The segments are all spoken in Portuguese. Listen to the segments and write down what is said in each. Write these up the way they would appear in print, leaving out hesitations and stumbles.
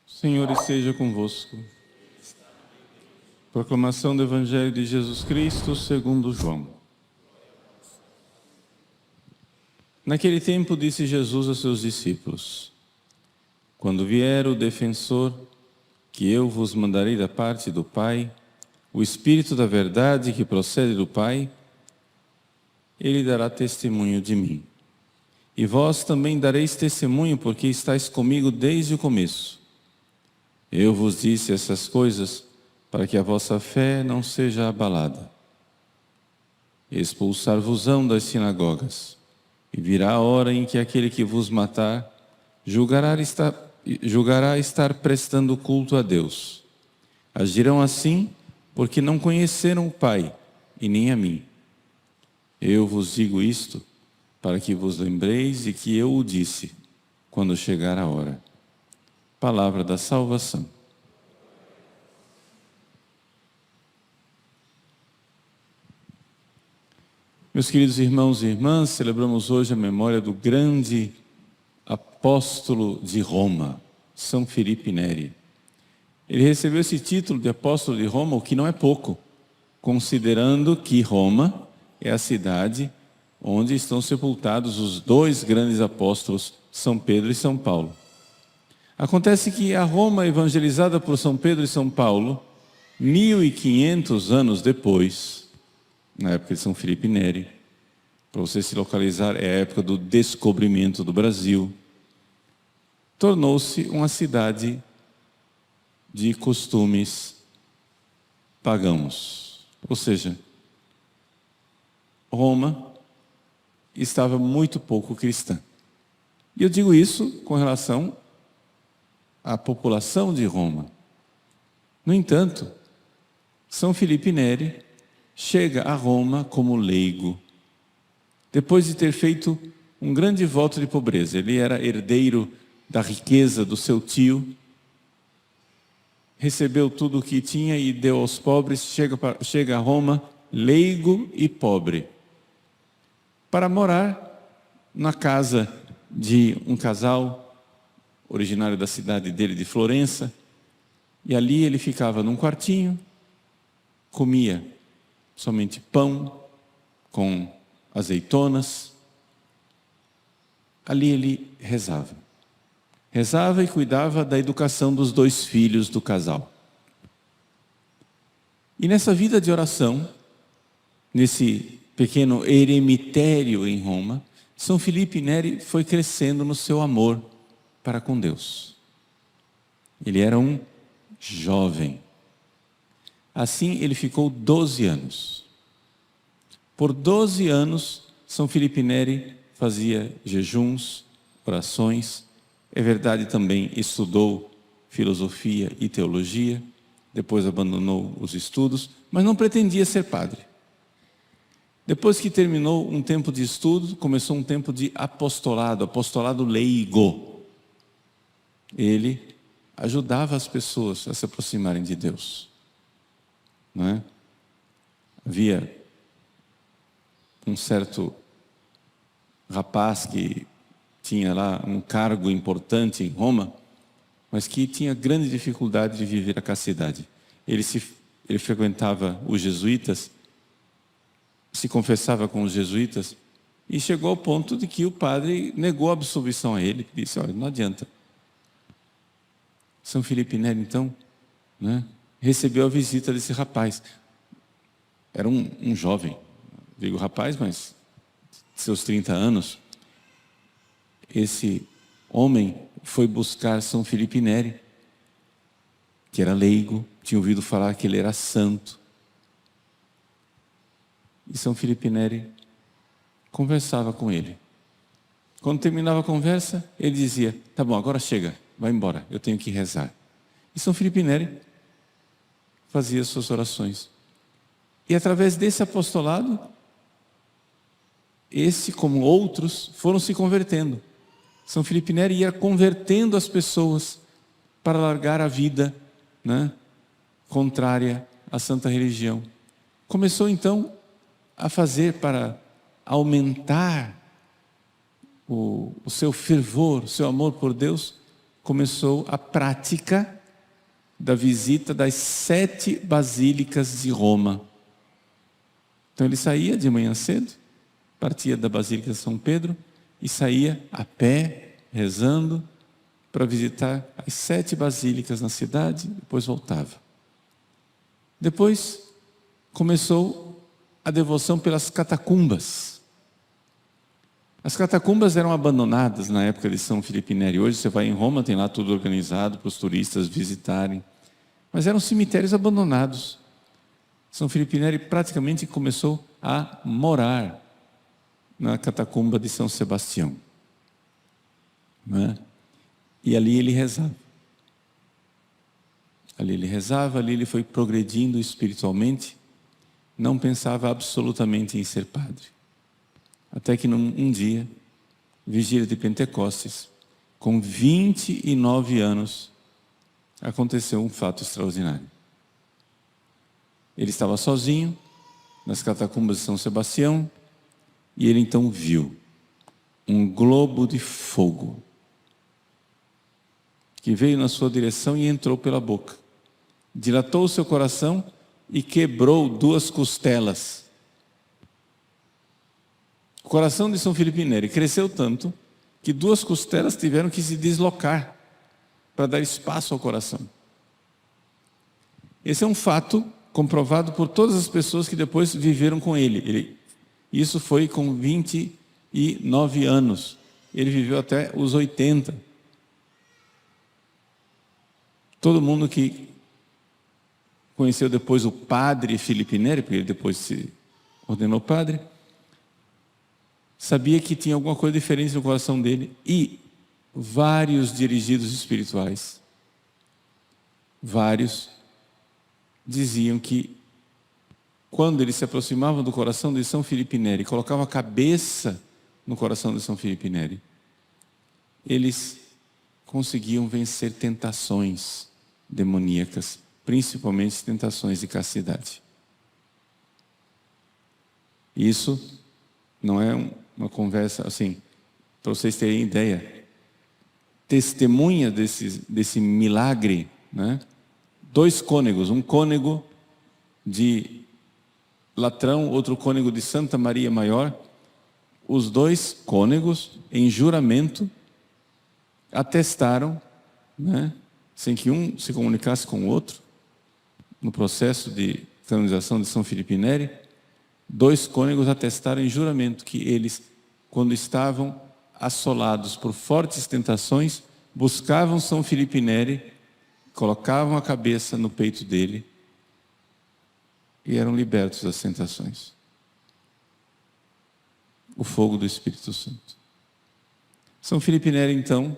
Senhor esteja convosco. Proclamação do Evangelho de Jesus Cristo segundo João. Naquele tempo disse Jesus a seus discípulos: Quando vier o defensor, que eu vos mandarei da parte do Pai, o Espírito da verdade que procede do Pai, ele dará testemunho de mim. E vós também dareis testemunho, porque estáis comigo desde o começo. Eu vos disse essas coisas para que a vossa fé não seja abalada. Expulsar-vos-ão das sinagogas, e virá a hora em que aquele que vos matar julgará estar prestando culto a Deus. Agirão assim porque não conheceram o Pai e nem a mim. Eu vos digo isto para que vos lembreis de que eu o disse quando chegar a hora. Palavra da salvação. Meus queridos irmãos e irmãs, celebramos hoje a memória do grande apóstolo de Roma, São Filipe Neri. Ele recebeu esse título de apóstolo de Roma, o que não é pouco, considerando que Roma é a cidade onde estão sepultados os dois grandes apóstolos, São Pedro e São Paulo. Acontece que a Roma evangelizada por São Pedro e São Paulo, 1500 anos depois, na época de São Filipe Neri, para você se localizar, é a época do descobrimento do Brasil, tornou-se uma cidade de costumes pagãos. Ou seja, Roma estava muito pouco cristã. E eu digo isso com relação à população de Roma. No entanto, São Filipe Neri chega a Roma como leigo, depois de ter feito um grande voto de pobreza. Ele era herdeiro da riqueza do seu tio, recebeu tudo o que tinha e deu aos pobres, chega a Roma leigo e pobre, para morar na casa de um casal originário da cidade dele, de Florença, e ali ele ficava num quartinho, comia somente pão com azeitonas. Ali ele rezava. Rezava e cuidava da educação dos dois filhos do casal. E nessa vida de oração, nesse pequeno eremitério em Roma, São Filipe Neri foi crescendo no seu amor para com Deus. Ele era um jovem. Assim ele ficou 12 anos. Por 12 anos, São Filipe Neri fazia jejuns, orações. É verdade, também estudou filosofia e teologia, depois abandonou os estudos, mas não pretendia ser padre. Depois que terminou um tempo de estudo, começou um tempo de apostolado, apostolado leigo. Ele ajudava as pessoas a se aproximarem de Deus. Não é? Havia um certo rapaz que tinha lá um cargo importante em Roma, mas que tinha grande dificuldade de viver a castidade. Ele frequentava os jesuítas, se confessava com os jesuítas, e chegou ao ponto de que o padre negou a absolvição a ele, disse: olha, não adianta. São Filipe Neri, então, né, recebeu a visita desse rapaz. Era um jovem, digo rapaz, mas seus 30 anos. Esse homem foi buscar São Filipe Neri, que era leigo, tinha ouvido falar que ele era santo. E São Filipe Neri conversava com ele. Quando terminava a conversa, ele dizia: tá bom, agora chega, vai embora, eu tenho que rezar. E São Filipe Neri fazia suas orações. E através desse apostolado, esse como outros foram se convertendo. São Filipe Neri ia convertendo as pessoas para largar a vida, né, contrária à santa religião. Começou então a fazer para aumentar o seu fervor, o seu amor por Deus, começou a prática da visita das 7 basílicas de Roma. Então ele saía de manhã cedo, partia da Basílica de São Pedro e saía a pé, rezando, para visitar as 7 basílicas na cidade, depois voltava. Depois começou a devoção pelas catacumbas. As catacumbas eram abandonadas na época de São Filipe Neri. Hoje você vai em Roma, tem lá tudo organizado para os turistas visitarem. Mas eram cemitérios abandonados. São Filipe Neri praticamente começou a morar na catacumba de São Sebastião. Não é? E ali ele rezava. Ali ele rezava, ali ele foi progredindo espiritualmente. Não pensava absolutamente em ser padre. Até que um dia, vigília de Pentecostes, com 29 anos, aconteceu um fato extraordinário. Ele estava sozinho, nas catacumbas de São Sebastião, e ele então viu um globo de fogo, que veio na sua direção e entrou pela boca. Dilatou o seu coração e quebrou 2 costelas. O coração de São Filipe Neri cresceu tanto que 2 costelas tiveram que se deslocar para dar espaço ao coração. Esse é um fato comprovado por todas as pessoas que depois viveram com ele. Isso foi com 29 anos. Ele viveu até os 80. Todo mundo que conheceu depois o padre Filipe Neri, porque ele depois se ordenou padre, sabia que tinha alguma coisa diferente no coração dele. E vários dirigidos espirituais, vários, diziam que quando eles se aproximavam do coração de São Filipe Neri, colocavam a cabeça no coração de São Filipe Neri, eles conseguiam vencer tentações demoníacas, principalmente tentações de castidade. Isso não é uma conversa assim, para vocês terem ideia. Testemunha desse milagre, né? 2 cônegos, um cônego de Latrão, outro cônego de Santa Maria Maior. Os 2 cônegos, em juramento, atestaram, né, sem que um se comunicasse com o outro, no processo de canonização de São Filipe Neri, 2 cônegos atestaram em juramento que eles, quando estavam assolados por fortes tentações, buscavam São Filipe Neri, colocavam a cabeça no peito dele e eram libertos das tentações. O fogo do Espírito Santo. São Filipe Neri, então,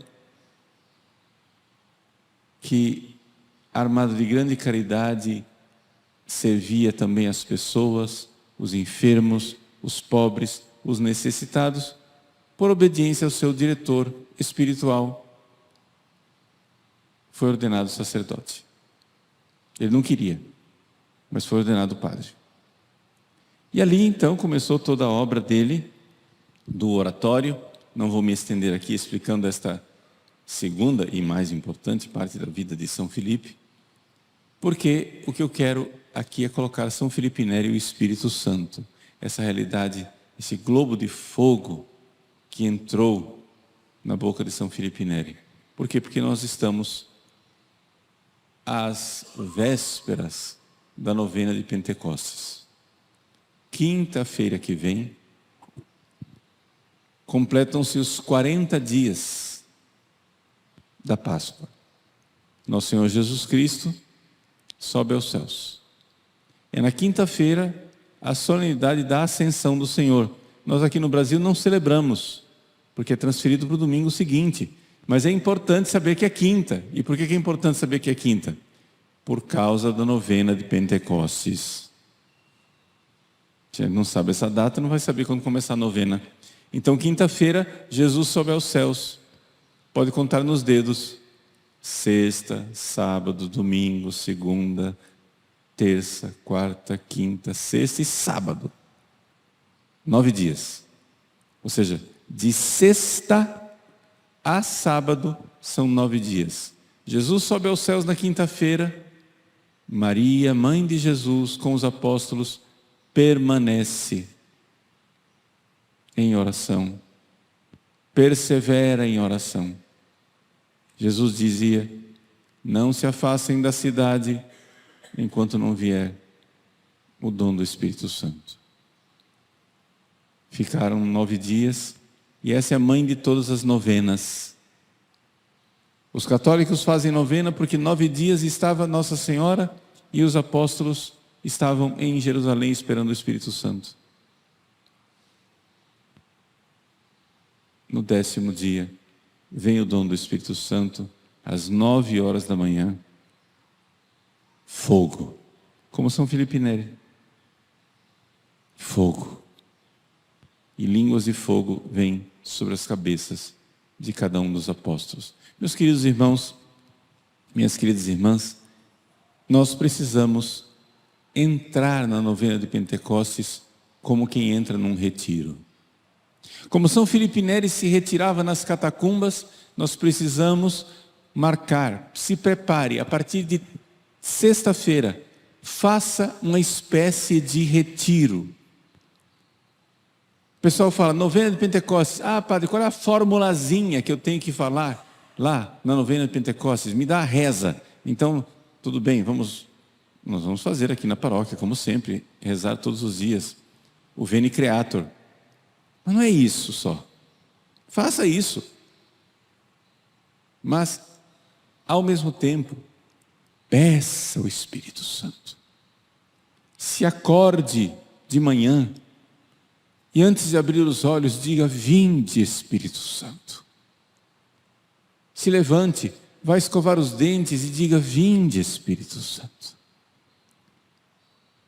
que, armado de grande caridade, servia também as pessoas, os enfermos, os pobres, os necessitados, por obediência ao seu diretor espiritual, foi ordenado sacerdote. Ele não queria, mas foi ordenado padre. E ali então começou toda a obra dele, do oratório. Não vou me estender aqui explicando esta segunda e mais importante parte da vida de São Filipe, porque o que eu quero aqui é colocar São Filipe Neri e o Espírito Santo, essa realidade, esse globo de fogo que entrou na boca de São Filipe Neri. Por quê? Porque nós estamos às vésperas da novena de Pentecostes. Quinta-feira que vem, completam-se os 40 dias da Páscoa. Nosso Senhor Jesus Cristo sobe aos céus. É na quinta-feira a solenidade da Ascensão do Senhor. Nós aqui no Brasil não celebramos, porque é transferido para o domingo seguinte. Mas é importante saber que é quinta. E por que é importante saber que é quinta? Por causa da novena de Pentecostes. Se não sabe essa data, não vai saber quando começar a novena. Então, quinta-feira, Jesus sobe aos céus. Pode contar nos dedos. Sexta, sábado, domingo, segunda, terça, quarta, quinta, sexta e sábado. 9 dias. Ou seja, de sexta a sábado são 9 dias. Jesus sobe aos céus na quinta-feira. Maria, mãe de Jesus, com os apóstolos, permanece em oração. Persevera em oração. Jesus dizia: não se afastem da cidade enquanto não vier o dom do Espírito Santo. Ficaram 9 dias, e essa é a mãe de todas as novenas. Os católicos fazem novena porque 9 dias estava Nossa Senhora e os apóstolos estavam em Jerusalém esperando o Espírito Santo. No 10º dia, vem o dom do Espírito Santo, às 9 horas da manhã. Fogo, como São Filipe Neri. Fogo. E línguas de fogo vêm sobre as cabeças de cada um dos apóstolos. Meus queridos irmãos, minhas queridas irmãs, nós precisamos entrar na novena de Pentecostes como quem entra num retiro. Como São Filipe Neri se retirava nas catacumbas, nós precisamos marcar, se prepare, a partir de sexta-feira, faça uma espécie de retiro. O pessoal fala, novena de Pentecostes. Ah, padre, qual é a formulazinha que eu tenho que falar lá na novena de Pentecostes? Me dá a reza. Então, tudo bem, nós vamos fazer aqui na paróquia, como sempre, rezar todos os dias o Veni Creator. Mas não é isso só. Faça isso. Mas, ao mesmo tempo, peça o Espírito Santo. Se acorde de manhã e antes de abrir os olhos, diga: vinde, Espírito Santo. Se levante, vá escovar os dentes e diga: vinde, Espírito Santo.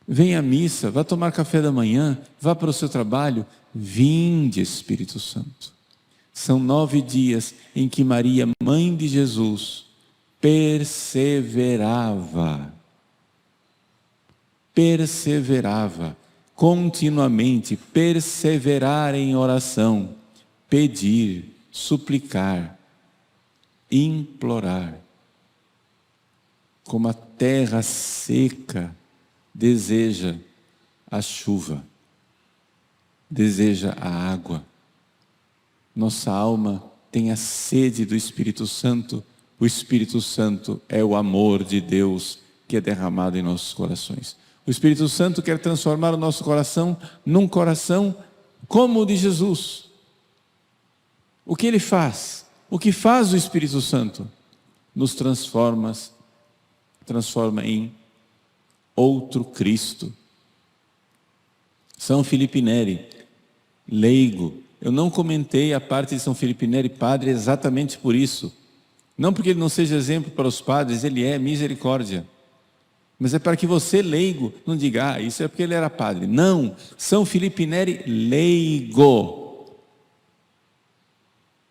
Venha à missa, vá tomar café da manhã, vá para o seu trabalho, vinde, Espírito Santo. São 9 dias em que Maria, mãe de Jesus, perseverava continuamente, perseverar em oração, pedir, suplicar, implorar. Como a terra seca deseja a chuva, deseja a água. Nossa alma tem a sede do Espírito Santo. O Espírito Santo é o amor de Deus que é derramado em nossos corações. O Espírito Santo quer transformar o nosso coração num coração como o de Jesus. O que Ele faz? O que faz o Espírito Santo? Nos transforma em outro Cristo. São Filipe Neri, leigo. Eu não comentei a parte de São Filipe Neri, padre, exatamente por isso. Não porque ele não seja exemplo para os padres, ele é misericórdia. Mas é para que você, leigo, não diga: isso é porque ele era padre. Não, São Filipe Neri, leigo.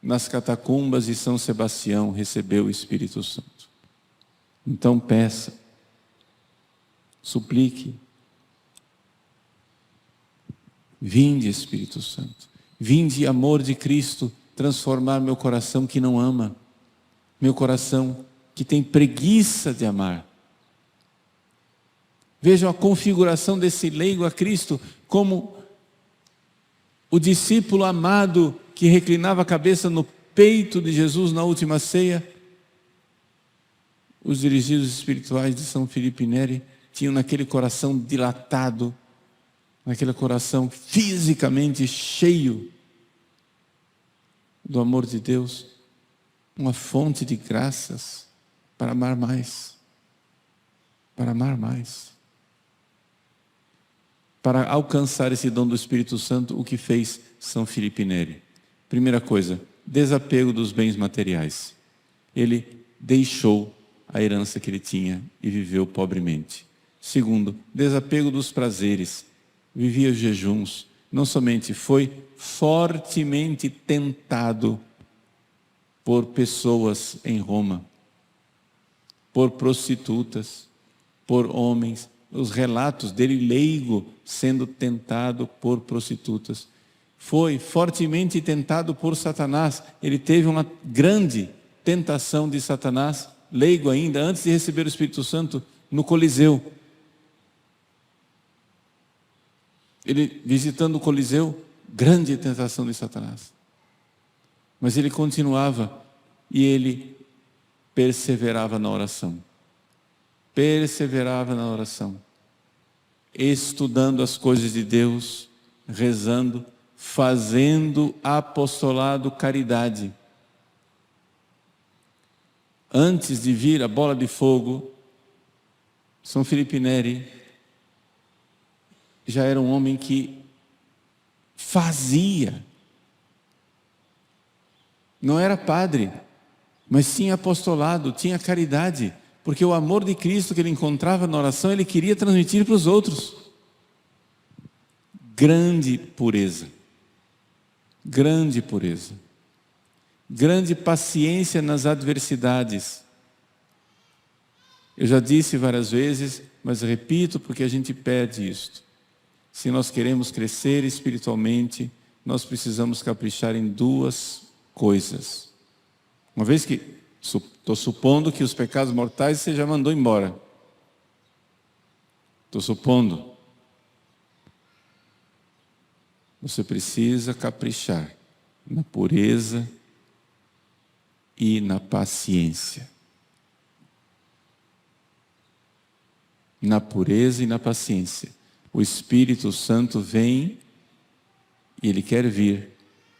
Nas catacumbas de São Sebastião recebeu o Espírito Santo. Então peça, suplique. Vinde, Espírito Santo. Vinde, amor de Cristo, transformar meu coração que não ama, meu coração que tem preguiça de amar. Vejam a configuração desse leigo a Cristo como o discípulo amado que reclinava a cabeça no peito de Jesus na última ceia. Os dirigidos espirituais de São Filipe Neri tinham naquele coração dilatado, naquele coração fisicamente cheio do amor de Deus, uma fonte de graças para amar mais, para amar mais. Para alcançar esse dom do Espírito Santo, o que fez São Filipe Neri? Primeira coisa, desapego dos bens materiais. Ele deixou a herança que ele tinha e viveu pobremente. Segundo, desapego dos prazeres. Vivia jejuns. Não somente foi fortemente tentado por pessoas em Roma, por prostitutas, por homens. Os relatos dele leigo sendo tentado por prostitutas. Foi fortemente tentado por Satanás. Ele teve uma grande tentação de Satanás, leigo ainda, antes de receber o Espírito Santo, no Coliseu. Ele visitando o Coliseu, grande tentação de Satanás. Mas ele continuava e ele perseverava na oração. Perseverava na oração. Estudando as coisas de Deus, rezando, fazendo apostolado, caridade. Antes de vir a bola de fogo, São Filipe Neri já era um homem que fazia. Não era padre, mas tinha apostolado, tinha caridade, porque o amor de Cristo que ele encontrava na oração, ele queria transmitir para os outros. Grande pureza, grande pureza, grande paciência nas adversidades. Eu já disse várias vezes, mas repito porque a gente perde isto. Se nós queremos crescer espiritualmente, nós precisamos caprichar em duas coisas. Uma vez que estou supondo que os pecados mortais você já mandou embora. Estou supondo. Você precisa caprichar na pureza e na paciência. Na pureza e na paciência. O Espírito Santo vem e Ele quer vir,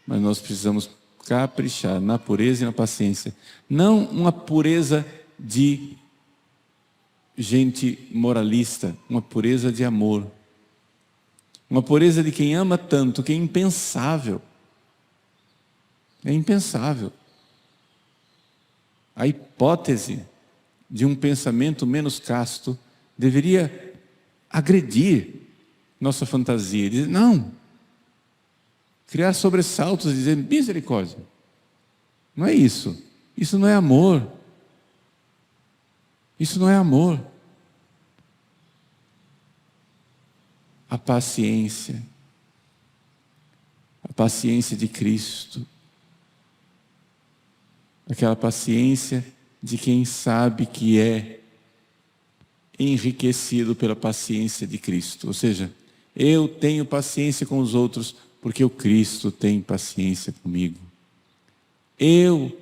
mas nós precisamos caprichar na pureza e na paciência. Não uma pureza de gente moralista, uma pureza de amor. Uma pureza de quem ama tanto, que é impensável. É impensável. A hipótese de um pensamento menos casto deveria agredir nossa fantasia. Dizer, não. Criar sobressaltos e dizer, misericórdia. Não é isso. Isso não é amor. Isso não é amor. A paciência de Cristo, aquela paciência de quem sabe que é enriquecido pela paciência de Cristo. Ou seja, eu tenho paciência com os outros porque o Cristo tem paciência comigo. Eu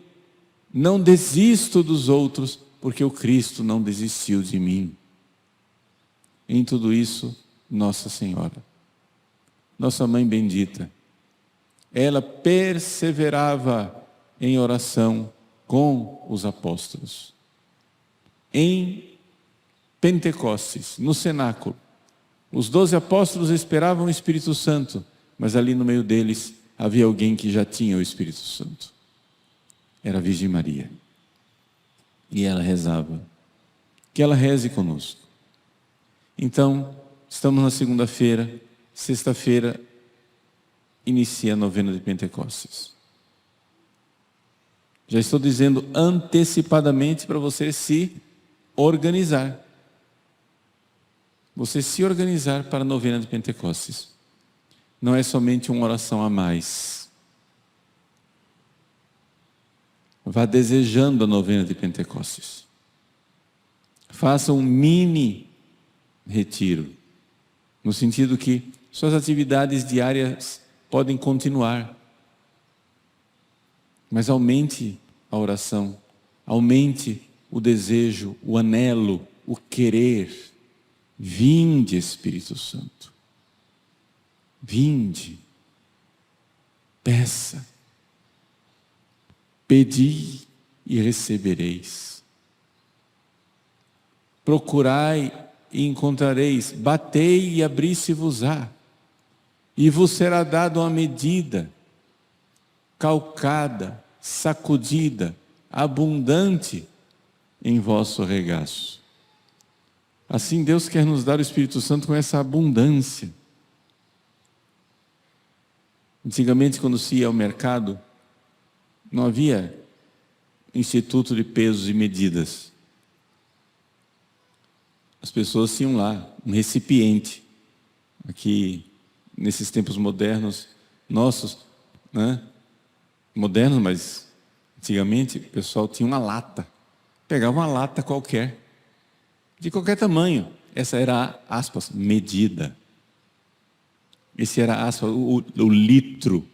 não desisto dos outros porque o Cristo não desistiu de mim. Em tudo isso, Nossa Senhora, nossa Mãe bendita, ela perseverava em oração com os apóstolos. Em Pentecostes, no cenáculo, os 12 apóstolos esperavam o Espírito Santo, mas ali no meio deles havia alguém que já tinha o Espírito Santo. Era a Virgem Maria. E ela rezava. Que ela reze conosco. Então, estamos na segunda-feira, sexta-feira, inicia a novena de Pentecostes. Já estou dizendo antecipadamente para você se organizar. Você se organizar para a novena de Pentecostes. Não é somente uma oração a mais. Vá desejando a novena de Pentecostes. Faça um mini retiro. No sentido que suas atividades diárias podem continuar. Mas aumente a oração. Aumente o desejo, o anelo, o querer. Vinde, Espírito Santo. Vinde. Peça. Pedi e recebereis. Procurai e encontrareis. Batei e abri-se-vos-á. E vos será dado uma medida, calcada, sacudida, abundante em vosso regaço. Assim Deus quer nos dar o Espírito Santo com essa abundância. Antigamente, quando se ia ao mercado, não havia Instituto de Pesos e Medidas. As pessoas tinham lá um recipiente. Aqui, nesses tempos modernos, nossos, né? Modernos, mas antigamente o pessoal tinha uma lata. Pegava uma lata qualquer, de qualquer tamanho. Essa era a, aspas, medida. Esse era, aspas, o litro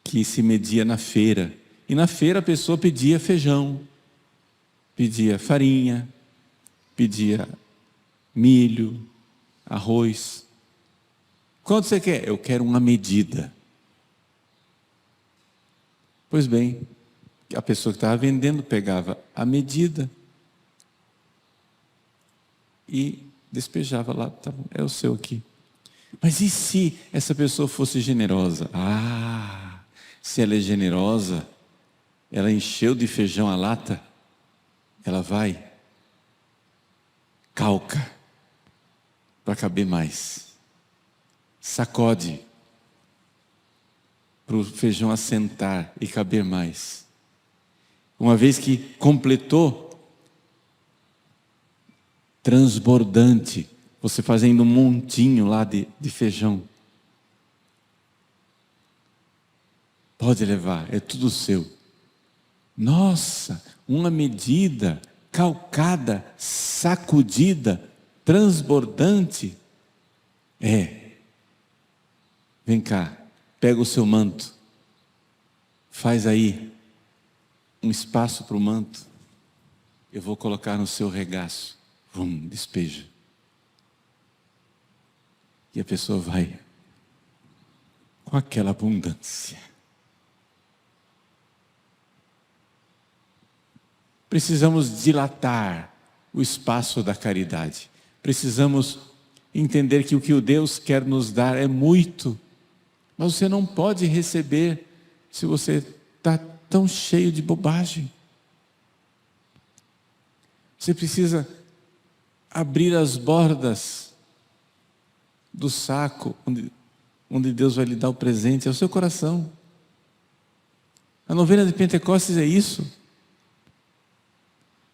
que se media na feira. E na feira a pessoa pedia feijão, pedia farinha, pedia milho, arroz. Quanto você quer? Eu quero uma medida. Pois bem, a pessoa que estava vendendo pegava a medida e despejava lá, tá bom, é o seu aqui. Mas e se essa pessoa fosse generosa? Se ela é generosa, ela encheu de feijão a lata, ela vai, calca, para caber mais. Sacode, para o feijão assentar e caber mais. Uma vez que completou, transbordante, você fazendo um montinho lá de feijão. Pode levar, é tudo seu. Nossa, uma medida calcada, sacudida, transbordante. Vem cá, pega o seu manto, faz aí um espaço para o manto, eu vou colocar no seu regaço, despeja. E a pessoa vai com aquela abundância. Precisamos dilatar o espaço da caridade. Precisamos entender que o que o Deus quer nos dar é muito. Mas você não pode receber se você está tão cheio de bobagem. Você precisa abrir as bordas do saco onde Deus vai lhe dar o presente, é o seu coração. A novena de Pentecostes é isso.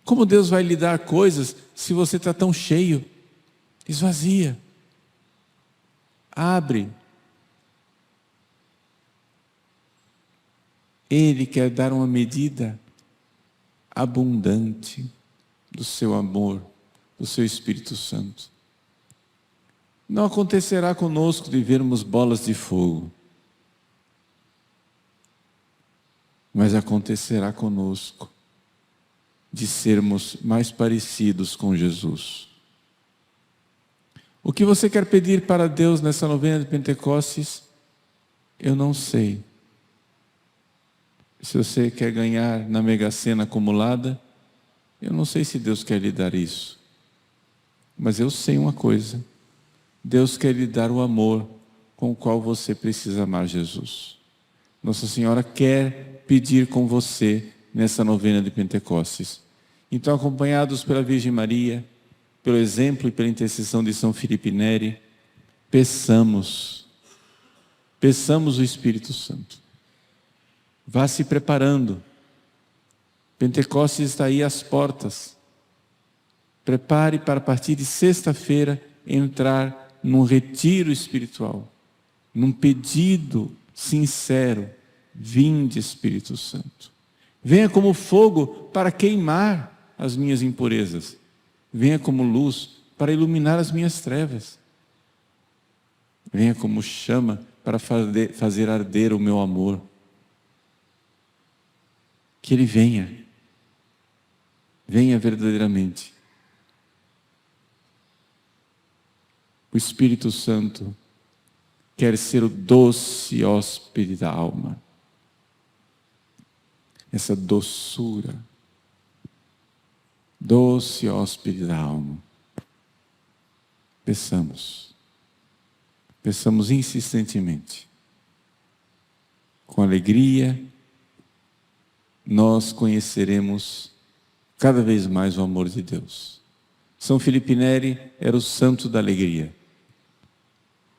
Como Deus vai lhe dar coisas se você está tão cheio? Esvazia. Abre. Ele quer dar uma medida abundante do seu amor, do seu Espírito Santo. Não acontecerá conosco de vermos bolas de fogo, mas acontecerá conosco de sermos mais parecidos com Jesus. O que você quer pedir para Deus nessa novena de Pentecostes? Eu não sei. Se você quer ganhar na Mega Sena acumulada, eu não sei se Deus quer lhe dar isso. Mas eu sei uma coisa. Deus quer lhe dar o amor com o qual você precisa amar Jesus. Nossa Senhora quer pedir com você nessa novena de Pentecostes. Então, acompanhados pela Virgem Maria, pelo exemplo e pela intercessão de São Filipe Neri, peçamos o Espírito Santo. Vá se preparando. Pentecostes está aí às portas. Prepare para a partir de sexta-feira entrar num retiro espiritual, num pedido sincero. Vinde, Espírito Santo. Venha como fogo para queimar as minhas impurezas. Venha como luz para iluminar as minhas trevas. Venha como chama para fazer arder o meu amor. Que Ele venha. Venha verdadeiramente. O Espírito Santo quer ser o doce hóspede da alma. Essa doçura. Doce hóspede da alma. Peçamos. Peçamos insistentemente. Com alegria, nós conheceremos cada vez mais o amor de Deus. São Filipe Neri era o santo da alegria.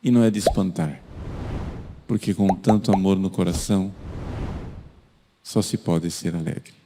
E não é de espantar, porque com tanto amor no coração, só se pode ser alegre.